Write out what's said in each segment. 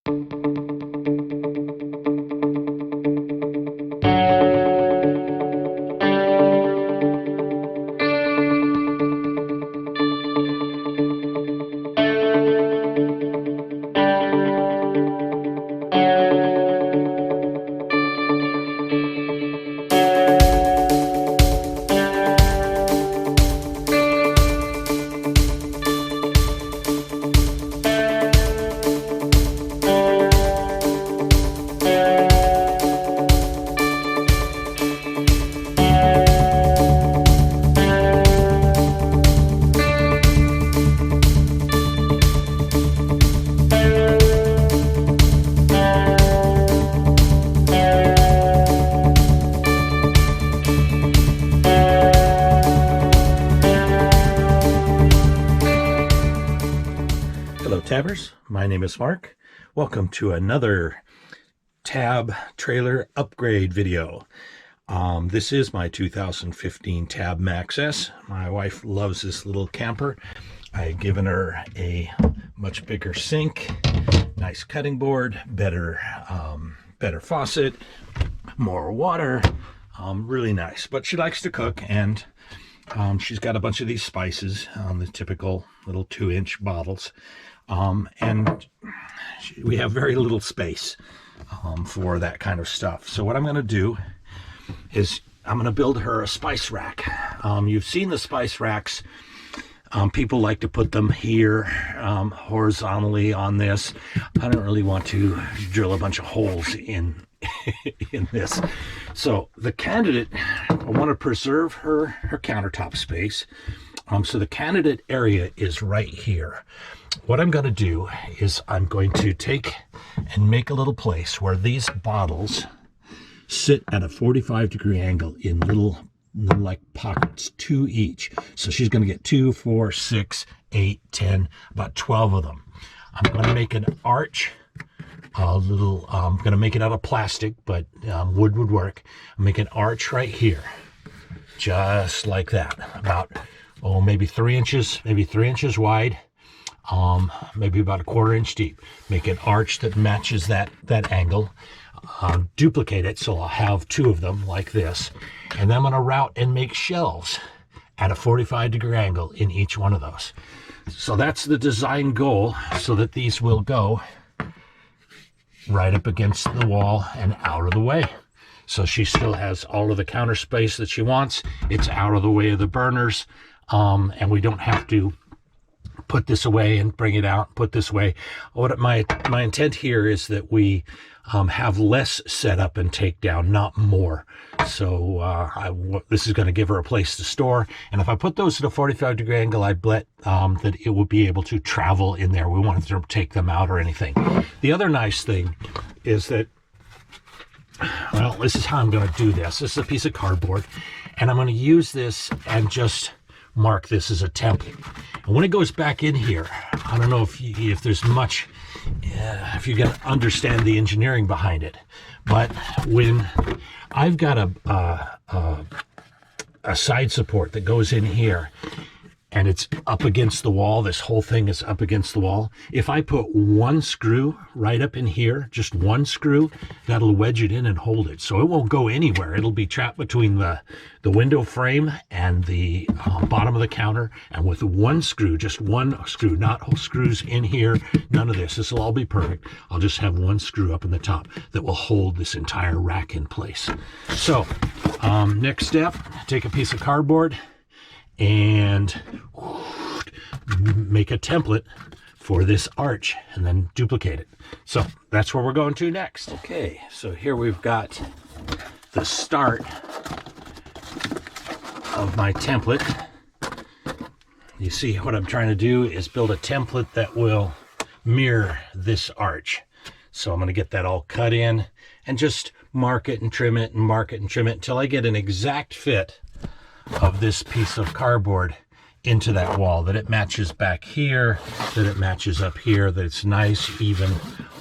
Hello Tabbers, my name is Mark. Welcome to another Tab trailer upgrade video. This is my 2015 Tab Max S. My wife loves this little camper. I've given her a much bigger sink, nice cutting board, better faucet, more water, really nice. But she likes to cook, and she's got a bunch of these spices, the typical little 2-inch bottles. And we have very little space for that kind of stuff. So what I'm going to do is I'm going to build her a spice rack. You've seen the spice racks. People like to put them here horizontally on this. I don't really want to drill a bunch of holes in this. So the candidate, I want to preserve her countertop space. So the candidate area is right here. What I'm going to do is I'm going to take and make a little place where these bottles sit at a 45-degree angle in little like pockets, 2 each. So she's going to get 2, 4, 6, 8, 10, about 12 of them. I'm going to make an arch, I'm going to make it out of plastic, but wood would work. Make an arch right here, just like that, about maybe 3 inches, wide. Maybe about a 1/4 inch deep. Make an arch that matches that angle. Duplicate it, so I'll have 2 of them like this. And then I'm going to route and make shelves at a 45-degree angle in each one of those. So that's the design goal, so that these will go right up against the wall and out of the way. So she still has all of the counter space that she wants. It's out of the way of the burners, and we don't have to put this away and bring it out, put this away. What my intent here is that we have less setup and take down, not more. So this is going to give her a place to store. And if I put those at a 45-degree angle, I bet that it will be able to travel in there. We won't have to take them out or anything. The other nice thing is that, well, this is how I'm going to do this. This is a piece of cardboard, and I'm going to use this and just mark this as a template. And when it goes back in here, I don't know if there's much, if you can understand the engineering behind it, but when I've got a side support that goes in here, and it's up against the wall, this whole thing is up against the wall. If I put 1 screw right up in here, just 1 screw, that'll wedge it in and hold it. So it won't go anywhere. It'll be trapped between the window frame and the bottom of the counter. And with 1 screw, just 1 screw, not whole screws in here, none of this. This will all be perfect. I'll just have 1 screw up in the top that will hold this entire rack in place. So next step, take a piece of cardboard and make a template for this arch and then duplicate it. So that's where we're going to next. Okay, so here we've got the start of my template. You see what I'm trying to do is build a template that will mirror this arch. So I'm going to get that all cut in and just mark it and trim it and mark it and trim it until I get an exact fit of this piece of cardboard into that wall, that it matches back here, that it matches up here, that it's nice, even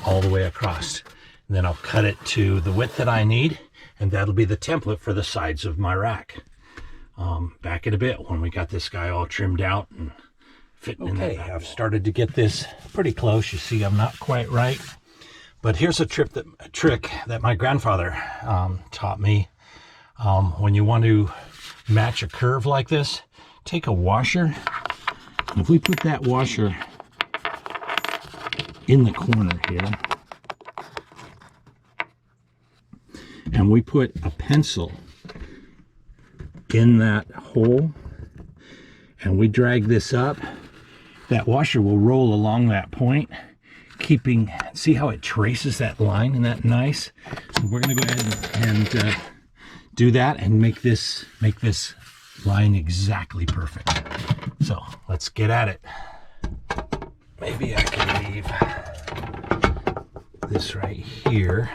all the way across. And then I'll cut it to the width that I need, and that'll be the template for the sides of my rack. Back in a bit when we got this guy all trimmed out and fitting in there. I've started to get this pretty close. You see I'm not quite right. But here's a trick that my grandfather taught me. When you want to match a curve like this, take a washer. If we put that washer in the corner here, and we put a pencil in that hole, and we drag this up, that washer will roll along that point, keeping, see how it traces that line? Isn't that nice? So we're going to go ahead and do that and make this line exactly perfect. So let's get at it. Maybe I can leave this right here.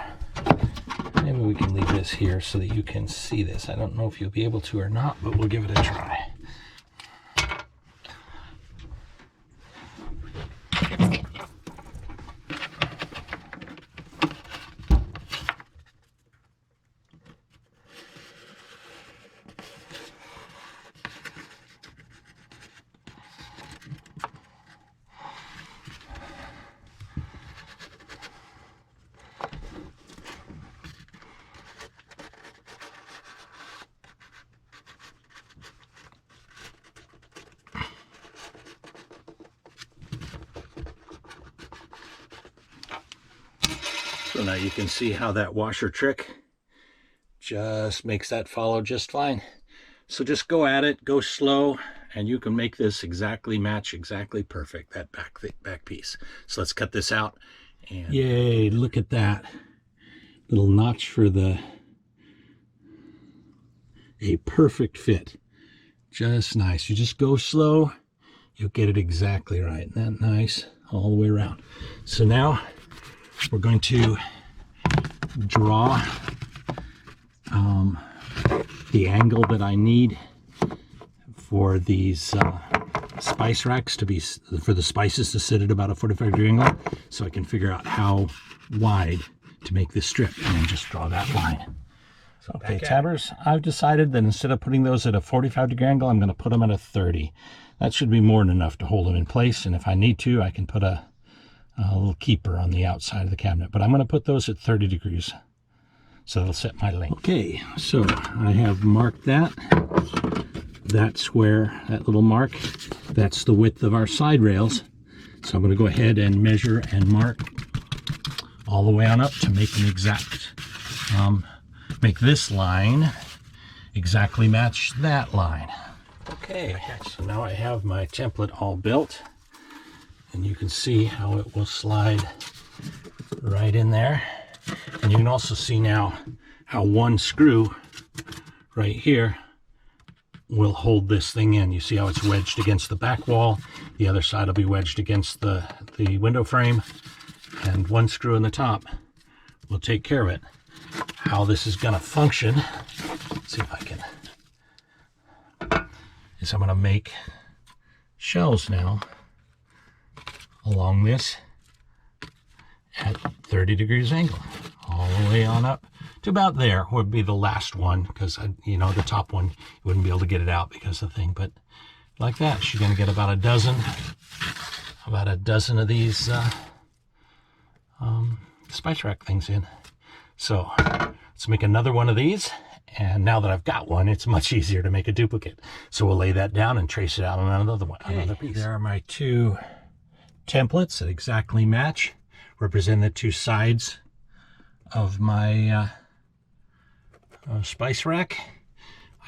Maybe we can leave this here so that you can see this. I don't know if you'll be able to or not, but we'll give it a try. So now you can see how that washer trick just makes that follow just fine. So just go at it, go slow, and you can make this exactly match, exactly perfect, that back piece. So let's cut this out. And yay, look at that little notch for a perfect fit. Just nice. You just go slow, you'll get it exactly right. Isn't that nice? All the way around. So now we're going to draw the angle that I need for these spice racks to be, for the spices to sit at about a 45-degree angle, so I can figure out how wide to make this strip and then just draw that line. So, okay, tabbers, I've decided that instead of putting those at a 45-degree angle, I'm going to put them at a 30. That should be more than enough to hold them in place, and if I need to, I can put a little keeper on the outside of the cabinet, but I'm going to put those at 30 degrees so they'll set my length. Okay, so I have marked that square, that little mark, that's the width of our side rails. So I'm going to go ahead and measure and mark all the way on up to make an exact, make this line exactly match that line. Okay, so now I have my template all built. And you can see how it will slide right in there. And you can also see now how one screw right here will hold this thing in. You see how it's wedged against the back wall. The other side will be wedged against the window frame. And one screw in the top will take care of it. How this is going to function, let's see if I can, is I'm going to make shelves now along this at 30 degrees angle, all the way on up to about there would be the last one, because you know, the top one, you wouldn't be able to get it out because of the thing, but like that, you're going to get about a dozen of these spice rack things in. So let's make another one of these, and now that I've got one, it's much easier to make a duplicate. So we'll lay that down and trace it out on another one, another piece. There are my two templates that exactly match, represent the two sides of my spice rack.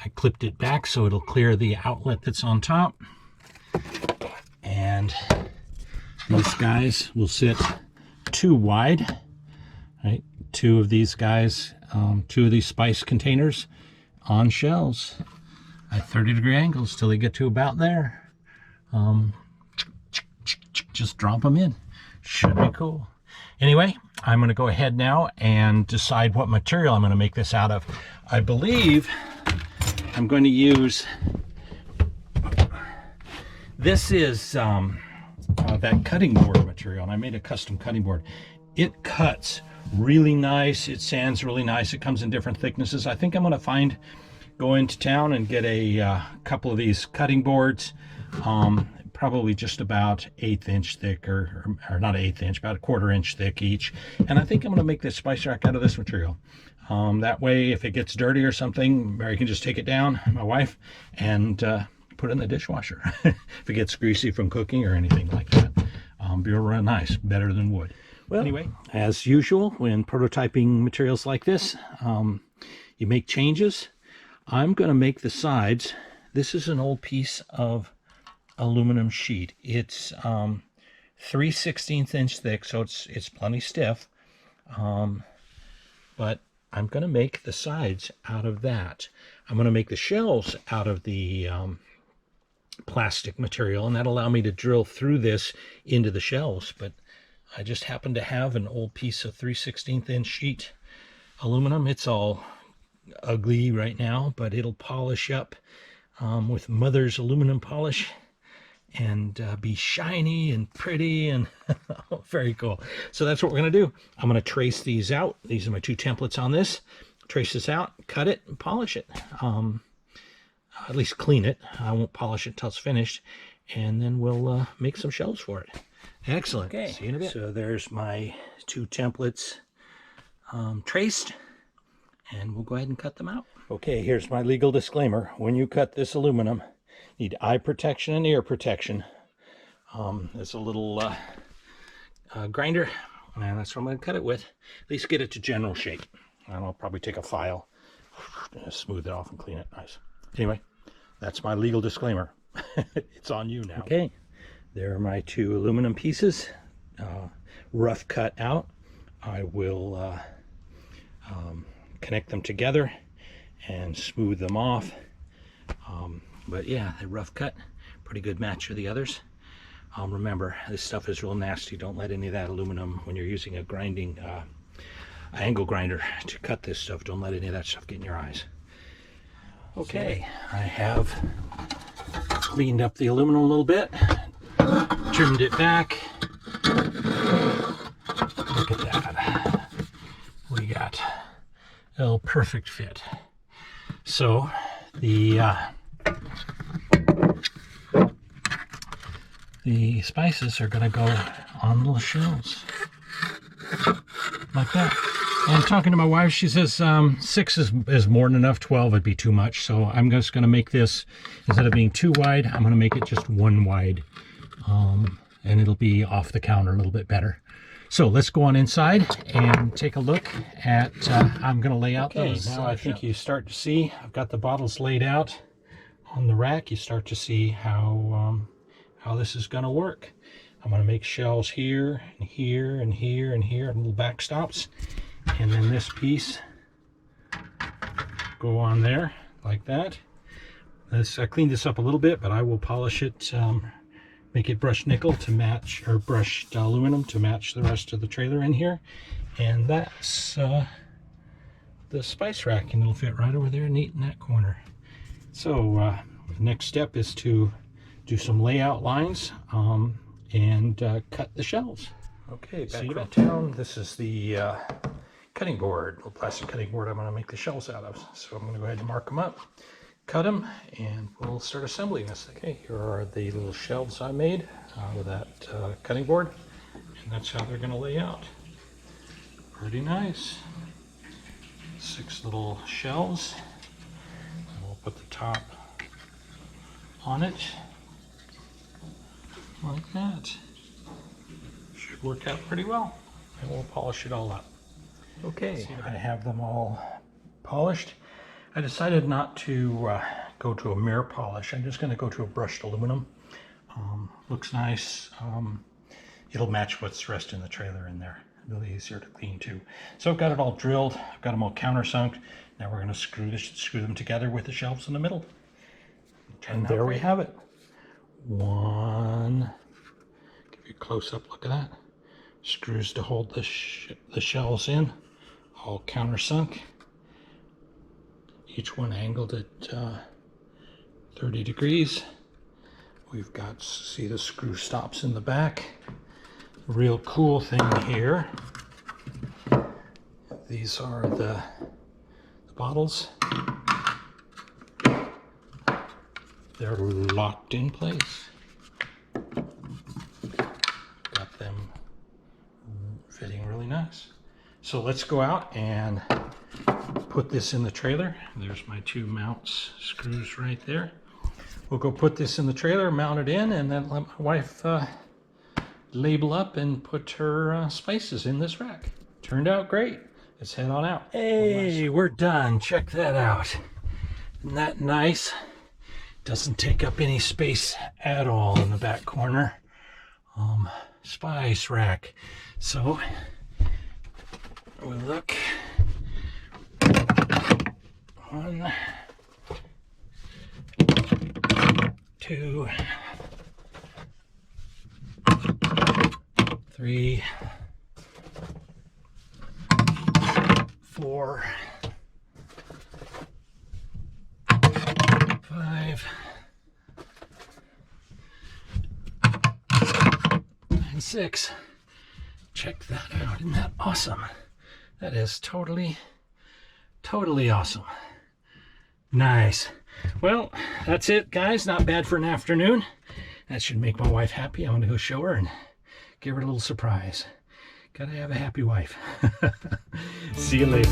I clipped it back so it'll clear the outlet that's on top, and these guys will sit too wide, right? Two of these guys, two of these spice containers on shelves at 30-degree angles till they get to about there. Just drop them in. Should be cool. Anyway, I'm going to go ahead now and decide what material I'm going to make this out of. I believe I'm going to use, this is that cutting board material, and I made a custom cutting board. It cuts really nice, it sands really nice, it comes in different thicknesses. I think I'm going to go into town and get a couple of these cutting boards, probably just about 1/8 inch thick, or not 1/8 inch, about 1/4 inch thick each. And I think I'm going to make this spice rack out of this material. That way, if it gets dirty or something, Mary can just take it down, my wife, and put it in the dishwasher. If it gets greasy from cooking or anything like that, be real nice, better than wood. Well, anyway, as usual, when prototyping materials like this, you make changes. I'm going to make the sides. This is an old piece of aluminum sheet. It's 3/16 inch thick, so it's plenty stiff. But I'm going to make the sides out of that. I'm going to make the shells out of the plastic material, and that'll allow me to drill through this into the shells. But I just happen to have an old piece of 3/16 inch sheet aluminum. It's all ugly right now, but it'll polish up with mother's aluminum polish and be shiny and pretty and very cool. So that's what we're going to do. I'm going to trace these out. These are my 2 templates on this. Trace this out, cut it, and polish it. At least clean it. I won't polish it until it's finished. And then we'll make some shells for it. Excellent. Okay, see you in a bit. So there's my 2 templates traced. And we'll go ahead and cut them out. Okay, here's my legal disclaimer. When you cut this aluminum, need eye protection and ear protection. There's a little grinder, and that's what I'm going to cut it with. At least get it to general shape. And I'll probably take a file, smooth it off and clean it nice. Anyway, that's my legal disclaimer. It's on you now. Okay, there are my 2 aluminum pieces, rough cut out. I will connect them together and smooth them off. But yeah, they're rough cut, pretty good match for the others. Remember, this stuff is real nasty. Don't let any of that aluminum, when you're using a grinding angle grinder to cut this stuff, don't let any of that stuff get in your eyes. Okay, I have cleaned up the aluminum a little bit, trimmed it back. Look at that. We got a little perfect fit. So the spices are going to go on the shells like that. And talking to my wife, she says 6 is more than enough. 12 would be too much. So I'm just going to make this, instead of being 2 wide, I'm going to make it just 1 wide, and it'll be off the counter a little bit better. So let's go on inside and take a look at, I'm going to lay out those. Now I think you start to see, I've got the bottles laid out on the rack. You start to see how this is going to work. I'm going to make shells here and here and here and here, and little backstops. And then this piece go on there like that. I cleaned this up a little bit, but I will polish it, make it brushed nickel to match, or brushed aluminum to match the rest of the trailer in here. And that's the spice rack, and it'll fit right over there neat in that corner. So the next step is to do some layout lines and cut the shells. Okay, back around town. This is the cutting board, little plastic cutting board I'm going to make the shells out of. So I'm going to go ahead and mark them up, cut them, and we'll start assembling this. Okay, here are the little shelves I made out of that cutting board, and that's how they're going to lay out. Pretty nice. 6 little shelves, and we'll put the top on it like that. Should work out pretty well, and we'll polish it all up. Okay, I have them all polished. I decided not to go to a mirror polish. I'm just going to go to a brushed aluminum. Looks nice. It'll match what's the rest in the trailer in there. Really easier to clean too. So I've got it all drilled. I've got them all countersunk. Now we're going to screw them together with the shelves in the middle. And there we have it. One. Give you a close-up look at that. Screws to hold the shells in. All countersunk. Each one angled at 30 degrees. We've got, see the screw stops in the back. Real cool thing here. These are the bottles. They're locked in place. nice. So let's go out and put this in the trailer. There's my 2 mounts screws right there. We'll go put this in the trailer, mount it in, and then let my wife label up and put her spices in this rack. Turned out great. Let's head on out. Hey, we're done. Check that out. Isn't that nice? Doesn't take up any space at all in the back corner. Spice rack. So we look. 1, 2, 3, 4, 5, and 6. Check that out. Isn't that awesome? That is totally awesome. Nice. Well, that's it, guys. Not bad for an afternoon. That should make my wife happy. I'm going to go show her and give her a little surprise. Gotta have a happy wife. See you later.